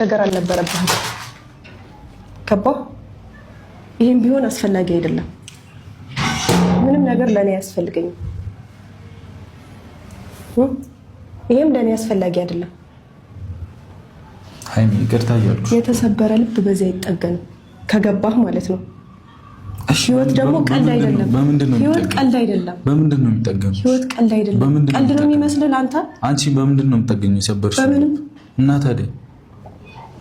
ነገር አልነበረብህም። ከባ ይሄም ቢሆን አስፈላጊ አይደለም። ምንም ነገር ለኔ አያስፈልገኝም። ይሄም ለኔ አስፈላጊ አይደለም። ሃይሚ ይቅርታ እያልኩሽ የተሰበረ ልብ በዚህ አይጠገንም። ከገባህ ማለት ነው። ህይወት ደግሞ ቀልድ አይደለም። ህይወት ቀልድ አይደለም። በምንድን ነው የሚጠገነው? ህይወት ቀልድ አይደለም። ቀልድ ነው የሚመስልህ አንተ? አንቺ በምንድን ነው የምጠገኘው? የሰበርሽው በምንም እና ታዲያ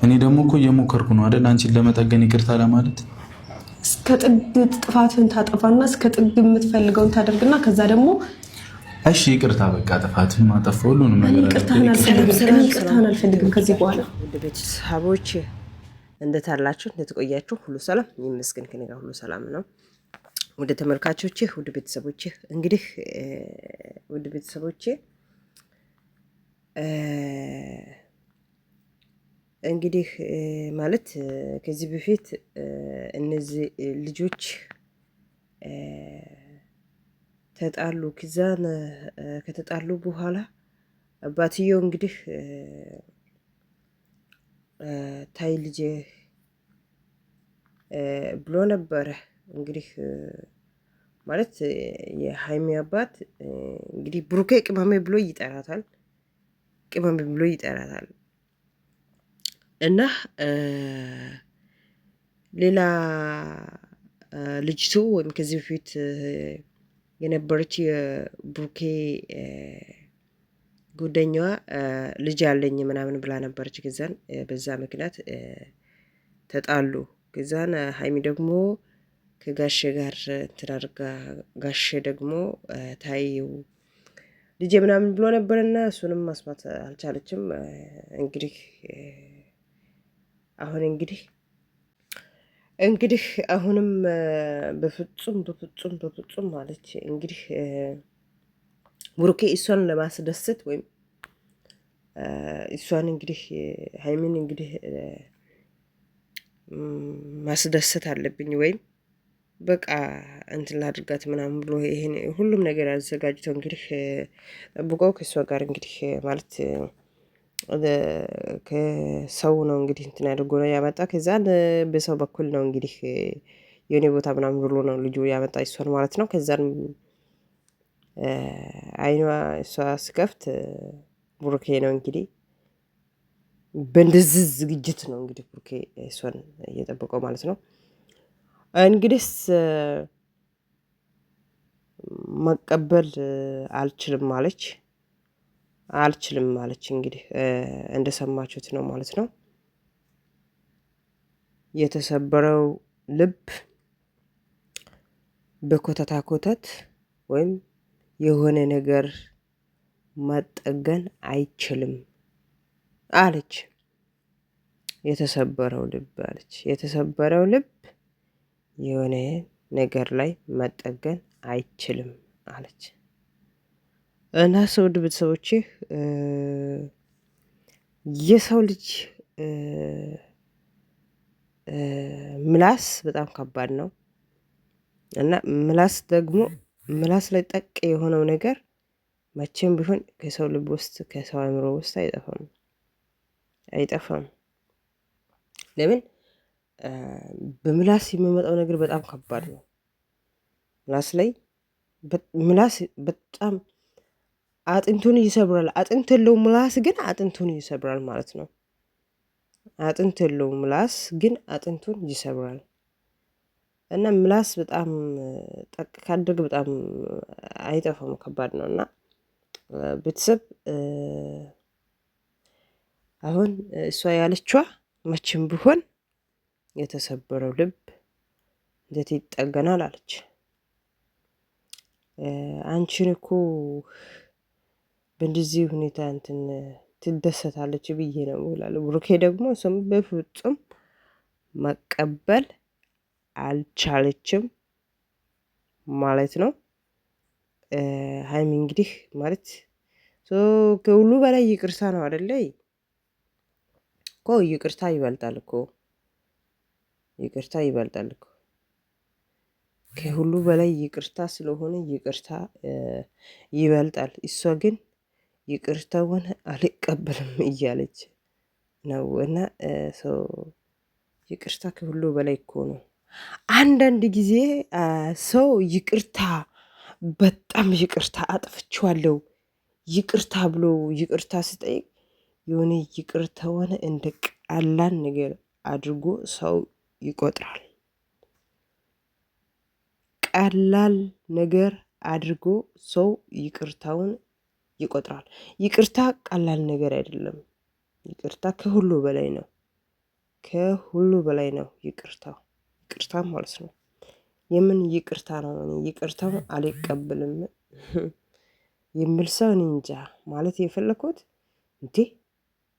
እኔ ደግሞ እኮ እየሞከርኩ ነው አይደል? አንቺን ለመጠገን ይቅርታ ለማለት እስከ ጥግ ጥፋትን ታጠፋና እስከ ጥግ የምትፈልገውን ታደርግና ከዛ ደግሞ እሺ ይቅርታ በቃ ጥፋትን ማጠፋ ሁሉንም ነገር ይቅርታህን አልፈልግም ከዚህ በኋላ። ውድ ቤተሰቦች እንዴት አላችሁ? እንዴት ቆያችሁ? ሁሉ ሰላም ይመስገን፣ ከኔ ጋር ሁሉ ሰላም ነው። ወደ ተመልካቾቼ ውድ ቤተሰቦቼ እንግዲህ ማለት ከዚህ በፊት እነዚህ ልጆች ተጣሉ። ከዛን ከተጣሉ በኋላ አባትየው እንግዲህ ታይ ልጄ ብሎ ነበረ። እንግዲህ ማለት የሃይሚ አባት እንግዲህ ብሩኬ ቅመሜ ብሎ ይጠራታል። እና ሌላ ልጅቱ ወይም ከዚህ በፊት የነበረች የብሩኬ ጉደኛዋ ልጅ አለኝ ምናምን ብላ ነበረች። ከዛን በዛ ምክንያት ተጣሉ። ከዛን ሃይሚ ደግሞ ከጋሼ ጋር ተዳርጋ ጋሼ ደግሞ ታየው ልጅ ምናምን ብሎ ነበርና እሱንም ማስማት አልቻለችም። እንግዲህ አሁንም በፍጹም ማለች እንግዲህ ብሩኬ እሷን ለማስደሰት ወይም እሷን እንግዲህ ሃይሚን እንግዲህ ማስደሰት አለብኝ ወይም በቃ እንትን ላድርጋት ምናምን ብሎ ይሄን ሁሉም ነገር አዘጋጅቶ እንግዲህ ጠብቀው ከእሷ ጋር እንግዲህ ማለት ከሰው ነው እንግዲህ እንትን አድርጎ ነው ያመጣ። ከዛን በሰው በኩል ነው እንግዲህ የኔ ቦታ ምናምን ብሎ ነው ልጁ ያመጣ እሷን ማለት ነው። ከዛን አይኗ እሷ ስከፍት ብሩኬ ነው እንግዲህ በእንደዚህ ዝግጅት ነው እንግዲህ ብሩኬ እሷን እየጠበቀው ማለት ነው። እንግዲህ መቀበል አልችልም ማለች እንግዲህ እንደሰማችሁት ነው ማለት ነው። የተሰበረው ልብ በኮተት ወይም የሆነ ነገር መጠገን አይችልም አለች። የተሰበረው ልብ የሆነ ነገር ላይ መጠገን አይችልም አለች። እና ውድ ቤተሰቦቼ የሰው ልጅ ምላስ በጣም ከባድ ነው እና ምላስ ላይ ጠቅ የሆነው ነገር መቼም ቢሆን ከሰው ልብ ውስጥ ከሰው አእምሮ ውስጥ አይጠፋም። ለምን በምላስ የሚመጣው ነገር በጣም ከባድ ነው። ምላስ በጣም አጥንቱን ይሰብራል። አጥንት የለው ምላስ ግን አጥንቱን ይሰብራል ማለት ነው። አጥንት የለው ምላስ ግን አጥንቱን ይሰብራል። እና ምላስ በጣም ጠቅ ካደረገ በጣም አይጠፋም፣ ከባድ ነው። እና ቤተሰብ አሁን እሷ ያለችዋ መቼም ቢሆን የተሰበረው ልብ እንዴት ይጠገናል አለች። አንቺን እኮ በእንደዚህ ሁኔታ እንትን ትደሰታለች ብዬ ነው እላለሁ። ብሩኬ ደግሞ እሱም በፍጹም መቀበል አልቻለችም ማለት ነው። ሃይሚ እንግዲህ ማለት ከሁሉ በላይ ይቅርታ ነው አይደለ? እኮ ይቅርታ ይበልጣል እኮ ከሁሉ በላይ ይቅርታ ስለሆነ ይቅርታ ይበልጣል። እሷ ግን ይቅርታውን አልቀበልም እያለች ነው እና ሰው ይቅርታ ከሁሉ በላይ እኮ ነው። አንዳንድ ጊዜ ሰው ይቅርታ በጣም ይቅርታ አጥፍቼዋለሁ ይቅርታ ብሎ ይቅርታ ስጠይቅ የሆነ ይቅርታውን እንደ ቀላል ነገር አድርጎ ሰው ይቆጥራል። ቀላል ነገር አድርጎ ሰው ይቅርታውን ይቆጥራል። ይቅርታ ቀላል ነገር አይደለም። ይቅርታ ከሁሉ በላይ ነው። ከሁሉ በላይ ነው ይቅርታ ማለት ነው። የምን ይቅርታ ነው? እኔ ይቅርታው አልቀበልም የሚል ሰው እኔ እንጃ ማለት የፈለኩት እንዴ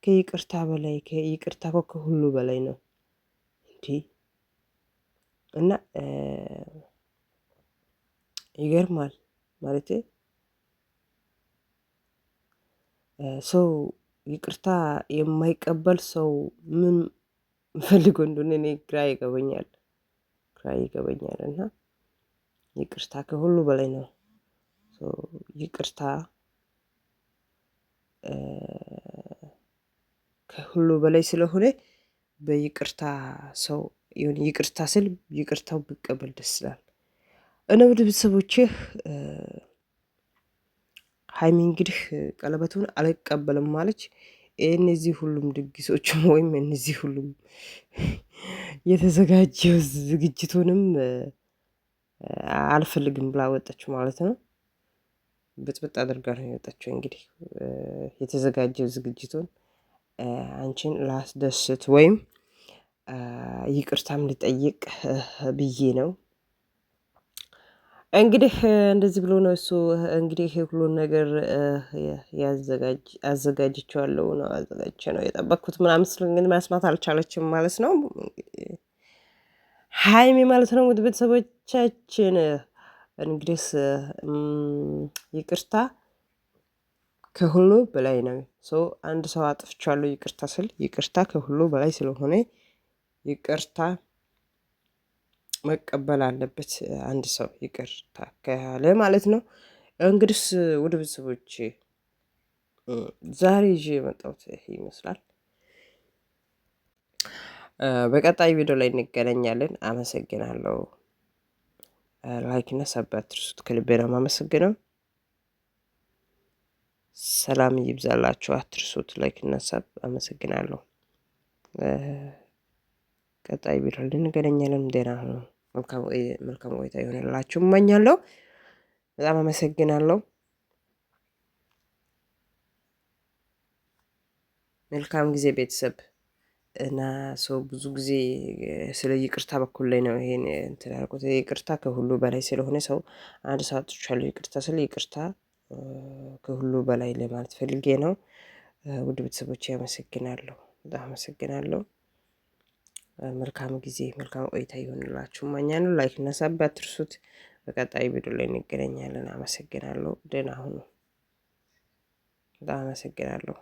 ከይቅርታ በላይ ከይቅርታ ከሁሉ በላይ ነው እንዴ እና ይገርማል ማለት ሰው ይቅርታ የማይቀበል ሰው ምን ፈልጎ እንደሆነ እኔ ግራ ይገባኛል እና ይቅርታ ከሁሉ በላይ ነው። ይቅርታ ከሁሉ በላይ ስለሆነ በይቅርታ ሰው ይሁን ይቅርታ ስል ይቅርታው ብቀበል ደስ ይላል። እኔ ውድ ቤተሰቦችህ ሀይሚ እንግዲህ ቀለበቱን አልቀበልም ማለች። እነዚህ ሁሉም ድግሶችም ወይም እነዚህ ሁሉም የተዘጋጀው ዝግጅቱንም አልፈልግም ብላ ወጣች ማለት ነው። ብጥብጥ አድርጋ ነው የወጣችው። እንግዲህ የተዘጋጀው ዝግጅቱን አንቺን ላስደስት ወይም ይቅርታም ልጠይቅ ብዬ ነው። እንግዲህ እንደዚህ ብሎ ነው እሱ እንግዲህ ሁሉን ነገር አዘጋጅቼዋለሁ ነው አዘጋጅቼ ነው የጠበቅኩት ምናምን ስል ግን መስማት አልቻለችም ማለት ነው ሀይሚ ማለት ነው። ውድ ቤተሰቦቻችን እንግዲህ ይቅርታ ከሁሉ በላይ ነው። አንድ ሰው አጥፍቻለሁ ይቅርታ ስል ይቅርታ ከሁሉ በላይ ስለሆነ ይቅርታ መቀበል አለበት አንድ ሰው ይቅርታ ካለ ማለት ነው። እንግዲህ ወደ ቤተሰቦቼ ዛሬ ይዤ የመጣሁት ይመስላል። በቀጣይ ቪዲዮ ላይ እንገናኛለን። አመሰግናለሁ። ላይክ እና ሰብ አትርሱት። ከልቤ ነው የማመሰግነው። ሰላም ይብዛላችሁ። አትርሱት። ላይክ እና ሰብ አመሰግናለሁ። ቀጣይ ቪዲዮ ላይ እንገናኛለን። ደህና ሁኑ። መልካም ቆይታ ይሆንላችሁ እመኛለሁ። በጣም አመሰግናለሁ። መልካም ጊዜ ቤተሰብ እና ሰው ብዙ ጊዜ ስለ ይቅርታ በኩል ላይ ነው ይሄን እንትን ያልኩት። ይቅርታ ከሁሉ በላይ ስለሆነ ሰው አንድ ሰው አጥፍቻለሁ ይቅርታ ስለ ይቅርታ ከሁሉ በላይ ለማለት ፈልጌ ነው። ውድ ቤተሰቦቼ አመሰግናለሁ። በጣም አመሰግናለሁ። መልካም ጊዜ መልካም ቆይታ ይሆንላችሁ እመኛለሁ። ላይክ እና ሰብ አትርሱት። በቀጣይ ቪዲዮ ላይ እንገናኛለን። አመሰግናለሁ። ደህና ሁኑ። በጣም አመሰግናለሁ።